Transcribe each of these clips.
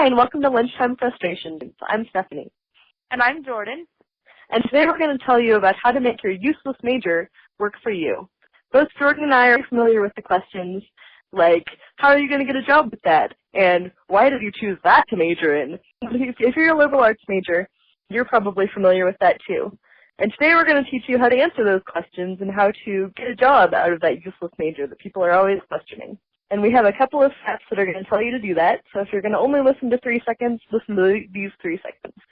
Hi, and welcome to Lunchtime Frustrations. I'm Stephanie. And I'm Jordan. And today we're going to tell you about how to make your useless major work for you. Both Jordan and I are familiar with the questions like, how are you going to get a job with that? And why did you choose that to major in? If you're a liberal arts major, you're probably familiar with that too. And today we're going to teach you how to answer those questions and how to get a job out of that useless major that people are always questioning. And we have a couple of steps that are going to tell you to do that. So if you're going to only listen to 3 seconds, listen to these 3 seconds.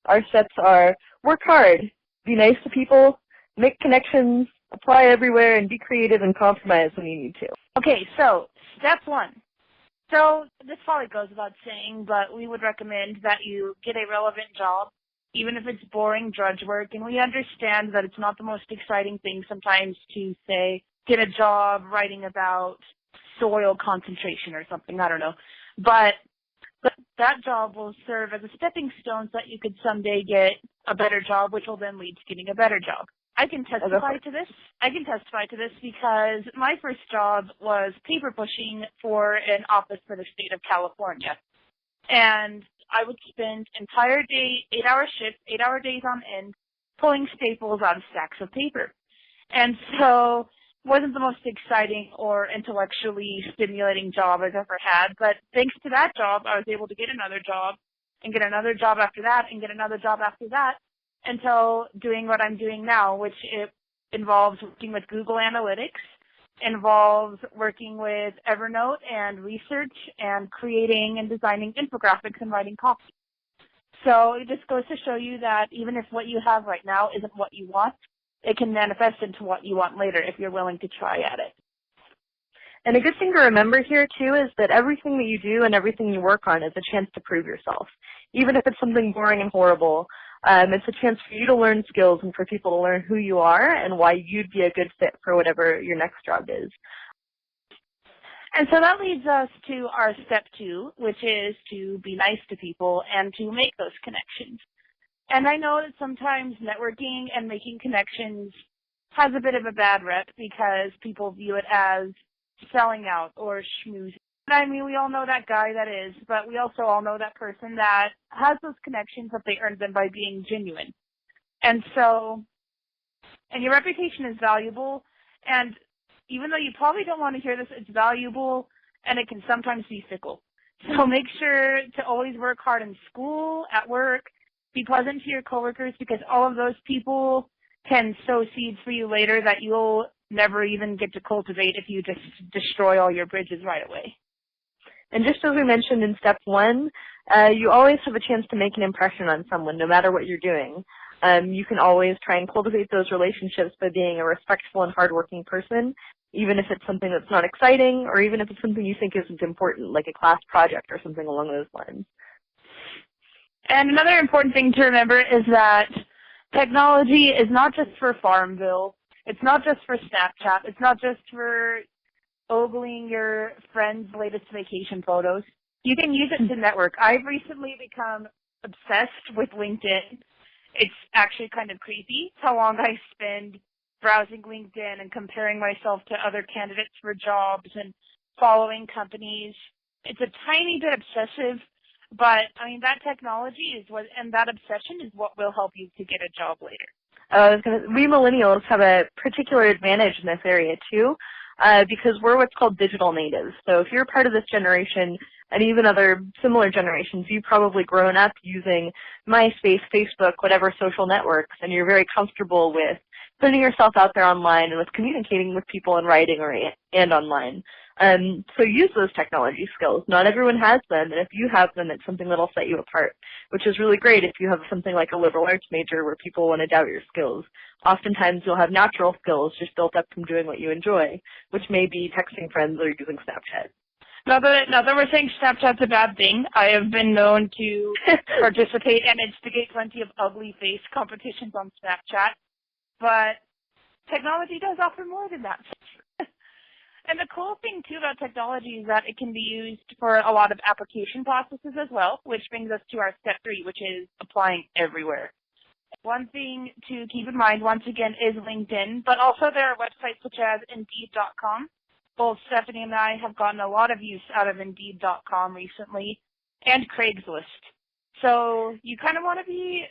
Our steps are work hard, be nice to people, make connections, apply everywhere, and be creative and compromise when you need to. Okay, so step 1. So this probably goes without saying, but we would recommend that you get a relevant job, even if it's boring drudge work. And we understand that it's not the most exciting thing sometimes to say, get a job writing about soil concentration or something, I don't know. But that job will serve as a stepping stone so that you could someday get a better job, which will then lead to getting a better job. I can testify to this because my first job was paper pushing for an office for the state of California. And I would spend entire day, 8-hour shifts, 8-hour days on end, pulling staples out of stacks of paper. And so wasn't the most exciting or intellectually stimulating job I've ever had, but thanks to that job, I was able to get another job and get another job after that and get another job after that until doing what I'm doing now, which it involves working with Google Analytics, involves working with Evernote and research and creating and designing infographics and writing copy. So it just goes to show you that even if what you have right now isn't what you want, it can manifest into what you want later if you're willing to try at it. And a good thing to remember here, too, is that everything that you do and everything you work on is a chance to prove yourself. Even if it's something boring and horrible, it's a chance for you to learn skills and for people to learn who you are and why you'd be a good fit for whatever your next job is. And so that leads us to our step 2, which is to be nice to people and to make those connections. And I know that sometimes networking and making connections has a bit of a bad rep because people view it as selling out or schmoozing. I mean, we all know that guy that is, but we also all know that person that has those connections that they earned them by being genuine. And so, and your reputation is valuable, and even though you probably don't want to hear this, it's valuable, and it can sometimes be fickle. So make sure to always work hard in school, at work, be pleasant to your coworkers, because all of those people can sow seeds for you later that you'll never even get to cultivate if you just destroy all your bridges right away. And just as we mentioned in step 1, you always have a chance to make an impression on someone, no matter what you're doing. You can always try and cultivate those relationships by being a respectful and hardworking person, even if it's something that's not exciting, or even if it's something you think isn't important, like a class project or something along those lines. And another important thing to remember is that technology is not just for Farmville. It's not just for Snapchat. It's not just for ogling your friend's latest vacation photos. You can use it to network. I've recently become obsessed with LinkedIn. It's actually kind of creepy how long I spend browsing LinkedIn and comparing myself to other candidates for jobs and following companies. It's a tiny bit obsessive, but I mean that technology is what, and that obsession is what will help you to get a job later. We millennials have a particular advantage in this area too, because we're what's called digital natives. So if you're part of this generation, and even other similar generations, you've probably grown up using MySpace, Facebook, whatever social networks, and you're very comfortable with putting yourself out there online and with communicating with people in writing and online. So use those technology skills. Not everyone has them, and if you have them, it's something that'll set you apart, which is really great if you have something like a liberal arts major where people want to doubt your skills. Oftentimes you'll have natural skills just built up from doing what you enjoy, which may be texting friends or using Snapchat. Now that we're saying Snapchat's a bad thing, I have been known to participate and instigate plenty of ugly face competitions on Snapchat, but technology does offer more than that. And the cool thing, too, about technology is that it can be used for a lot of application processes as well, which brings us to our step 3, which is applying everywhere. One thing to keep in mind, once again, is LinkedIn, but also there are websites such as Indeed.com. Both Stephanie and I have gotten a lot of use out of Indeed.com recently, and Craigslist. So you kind of want to be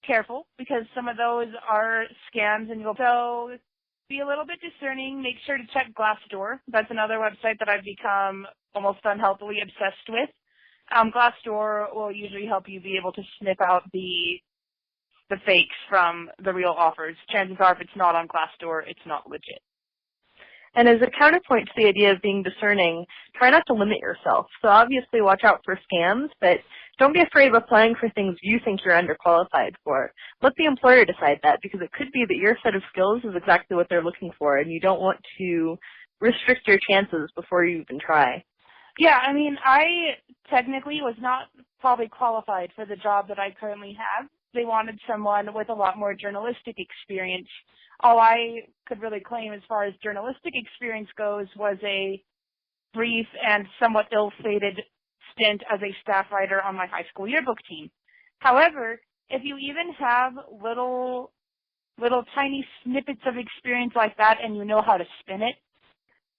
careful because some of those are scams, and so be a little bit discerning. Make sure to check Glassdoor. That's another website that I've become almost unhealthily obsessed with. Glassdoor will usually help you be able to sniff out the fakes from the real offers. Chances are if it's not on Glassdoor, it's not legit. And as a counterpoint to the idea of being discerning, try not to limit yourself. So obviously watch out for scams, but don't be afraid of applying for things you think you're underqualified for. Let the employer decide that, because it could be that your set of skills is exactly what they're looking for, and you don't want to restrict your chances before you even try. Yeah, I mean, I technically was not probably qualified for the job that I currently have. They wanted someone with a lot more journalistic experience. All I could really claim as far as journalistic experience goes was a brief and somewhat ill-fated stint as a staff writer on my high school yearbook team. However, if you even have little tiny snippets of experience like that and you know how to spin it,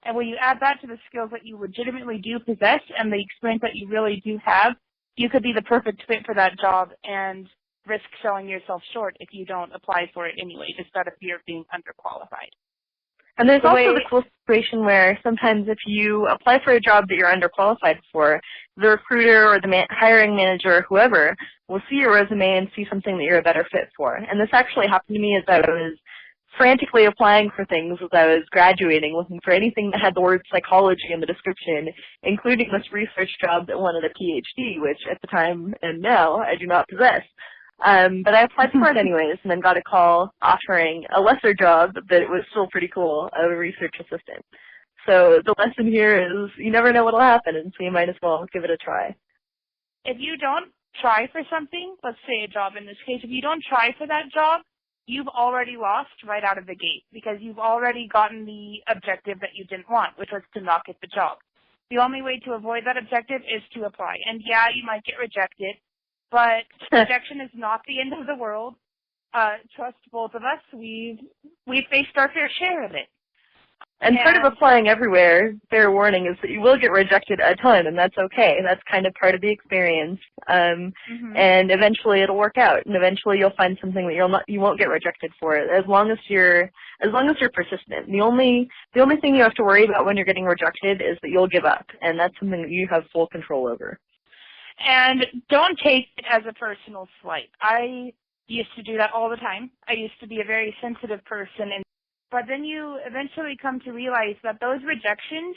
and when you add that to the skills that you legitimately do possess and the experience that you really do have, you could be the perfect fit for that job and risk selling yourself short if you don't apply for it anyway, just out of fear of being underqualified. And there's also the cool situation where sometimes if you apply for a job that you're underqualified for, the recruiter or the hiring manager or whoever will see your resume and see something that you're a better fit for. And this actually happened to me as I was frantically applying for things as I was graduating, looking for anything that had the word psychology in the description, including this research job that wanted a PhD, which at the time and now I do not possess. But I applied for it anyways, and then got a call offering a lesser job, but it was still pretty cool, of a research assistant. So the lesson here is you never know what will happen, and so you might as well give it a try. If you don't try for something, let's say a job in this case, if you don't try for that job, you've already lost right out of the gate because you've already gotten the objective that you didn't want, which was to not get the job. The only way to avoid that objective is to apply. And yeah, you might get rejected, but rejection is not the end of the world. Trust both of us. We've faced our fair share of it. And part of applying everywhere, fair warning, is that you will get rejected a ton, and that's okay. That's kind of part of the experience. And eventually it'll work out, and eventually you'll find something that you won't get rejected for, as long as you're persistent. The only thing you have to worry about when you're getting rejected is that you'll give up, and that's something that you have full control over. And don't take it as a personal slight. I used to do that all the time. I used to be a very sensitive person, but then you eventually come to realize that those rejections,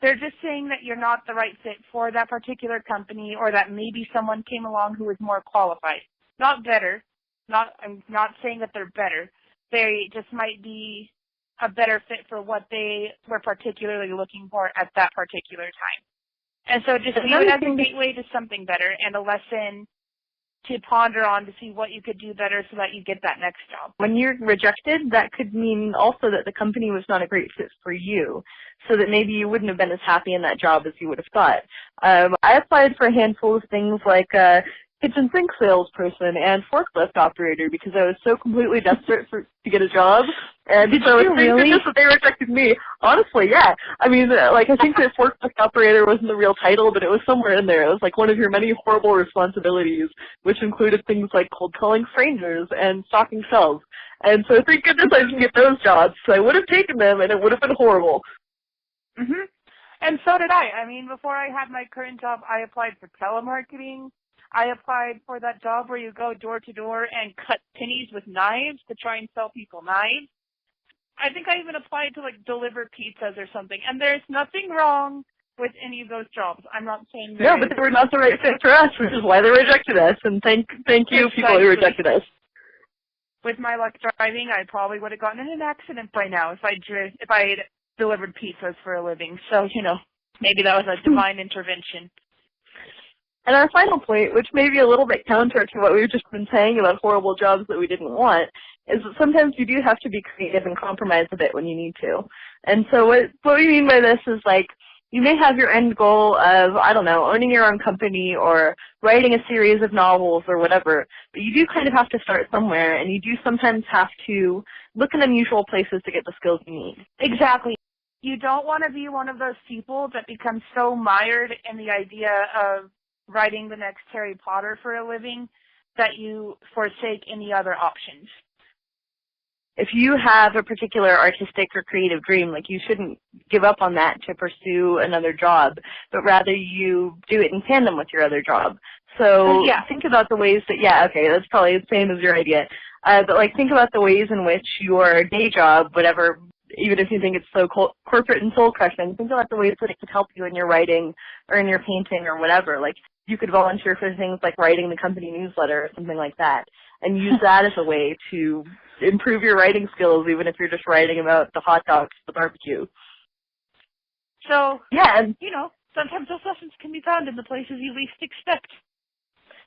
they're just saying that you're not the right fit for that particular company, or that maybe someone came along who was more qualified. Not better. I'm not saying that they're better. They just might be a better fit for what they were particularly looking for at that particular time. And so just view it as a gateway to something better and a lesson to ponder on to see what you could do better so that you get that next job. When you're rejected, that could mean also that the company was not a great fit for you, so that maybe you wouldn't have been as happy in that job as you would have thought. I applied for a handful of things like kitchen sink salesperson and forklift operator because I was so completely desperate to get a job. And so it's really just that they rejected me. Honestly, yeah. I mean, I think the forklift operator wasn't the real title, but it was somewhere in there. It was like one of your many horrible responsibilities, which included things like cold calling strangers and stocking shelves. And so thank goodness I didn't get those jobs. So I would have taken them, and it would have been horrible. And so did I. I mean, before I had my current job, I applied for telemarketing. I applied for that job where you go door to door and cut pennies with knives to try and sell people knives. I think I even applied to deliver pizzas or something. And there's nothing wrong with any of those jobs. I'm not saying that. No, but they were not the right fit for us, which is why they rejected us. And thank you, people who rejected us. With my luck driving, I probably would have gotten in an accident by now if I had delivered pizzas for a living. So, maybe that was a divine intervention. And our final point, which may be a little bit counter to what we've just been saying about horrible jobs that we didn't want, is that sometimes you do have to be creative and compromise a bit when you need to. And so what we mean by this is you may have your end goal of, I don't know, owning your own company or writing a series of novels or whatever, but you do kind of have to start somewhere, and you do sometimes have to look in unusual places to get the skills you need. Exactly. You don't want to be one of those people that becomes so mired in the idea of writing the next Harry Potter for a living that you forsake any other options. If you have a particular artistic or creative dream, like, you shouldn't give up on that to pursue another job, but rather you do it in tandem with your other job. So think about the ways that, that's probably the same as your idea. But like, think about the ways in which your day job, whatever, even if you think it's so corporate and soul crushing, think about the ways that it could help you in your writing or in your painting or whatever. Like, you could volunteer for things like writing the company newsletter or something like that, and use that as a way to improve your writing skills, even if you're just writing about the hot dogs at the barbecue. So, and sometimes those lessons can be found in the places you least expect.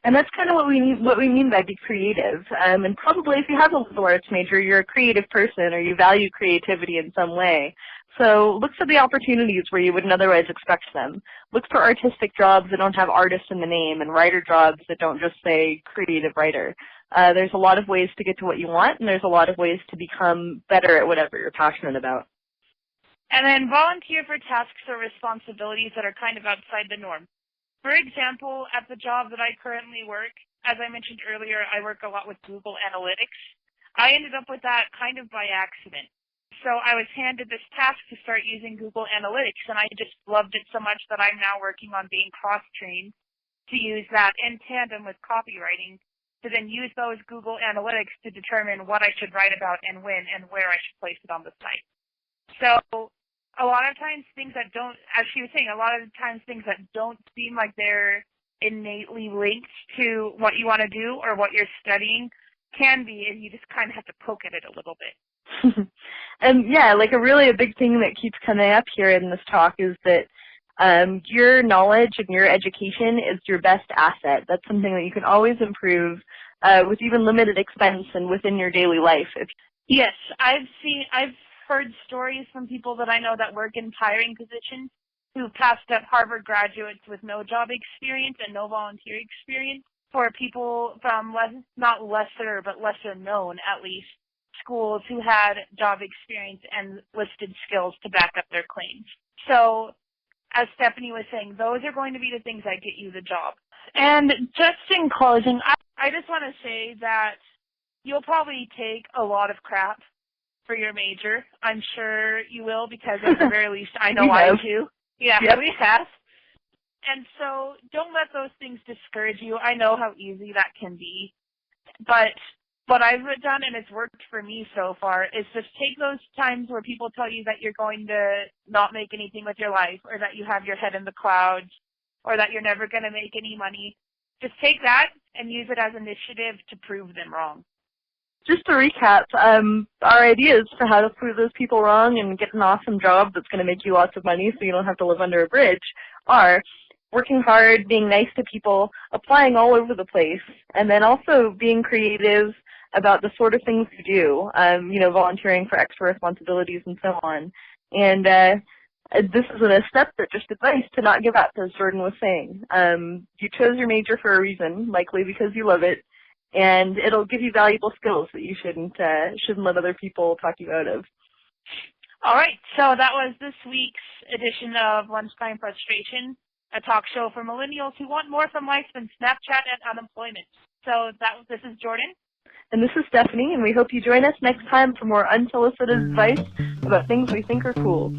And that's kind of what we mean by be creative. And probably if you have a liberal arts major, you're a creative person or you value creativity in some way. So look for the opportunities where you wouldn't otherwise expect them. Look for artistic jobs that don't have artist in the name and writer jobs that don't just say creative writer. There's a lot of ways to get to what you want, and there's a lot of ways to become better at whatever you're passionate about. And then volunteer for tasks or responsibilities that are kind of outside the norm. For example, at the job that I currently work, as I mentioned earlier, I work a lot with Google Analytics. I ended up with that kind of by accident. So I was handed this task to start using Google Analytics, and I just loved it so much that I'm now working on being cross-trained to use that in tandem with copywriting, to then use those Google Analytics to determine what I should write about and when and where I should place it on the site. So a lot of times things that don't, as she was saying, a lot of times things that don't seem like they're innately linked to what you want to do or what you're studying can be, and you just kind of have to poke at it a little bit. And like a big thing that keeps coming up here in this talk is that your knowledge and your education is your best asset. That's something that you can always improve with even limited expense and within your daily life. Yes, I've heard stories from people that I know that work in hiring positions who passed up Harvard graduates with no job experience and no volunteer experience for people from not lesser, but lesser known at least, schools who had job experience and listed skills to back up their claims. So, as Stephanie was saying, those are going to be the things that get you the job. And just in closing, I just want to say that you'll probably take a lot of crap for your major. I'm sure you will, because at the very least I know I do. Yeah, yep. We have. And so don't let those things discourage you. I know how easy that can be. But what I've done, and it's worked for me so far, is just take those times where people tell you that you're going to not make anything with your life, or that you have your head in the clouds, or that you're never going to make any money. Just take that and use it as initiative to prove them wrong. Just to recap, our ideas for how to prove those people wrong and get an awesome job that's going to make you lots of money so you don't have to live under a bridge are working hard, being nice to people, applying all over the place, and then also being creative about the sort of things you do, volunteering for extra responsibilities and so on. And this isn't a step, but just advice to not give up, as Jordan was saying. You chose your major for a reason, likely because you love it, and it'll give you valuable skills that you shouldn't let other people talk you out of. All right, so that was this week's edition of Lunchtime Frustration, a talk show for millennials who want more from life than Snapchat and unemployment. So this is Jordan. And this is Stephanie, and we hope you join us next time for more unsolicited advice about things we think are cool.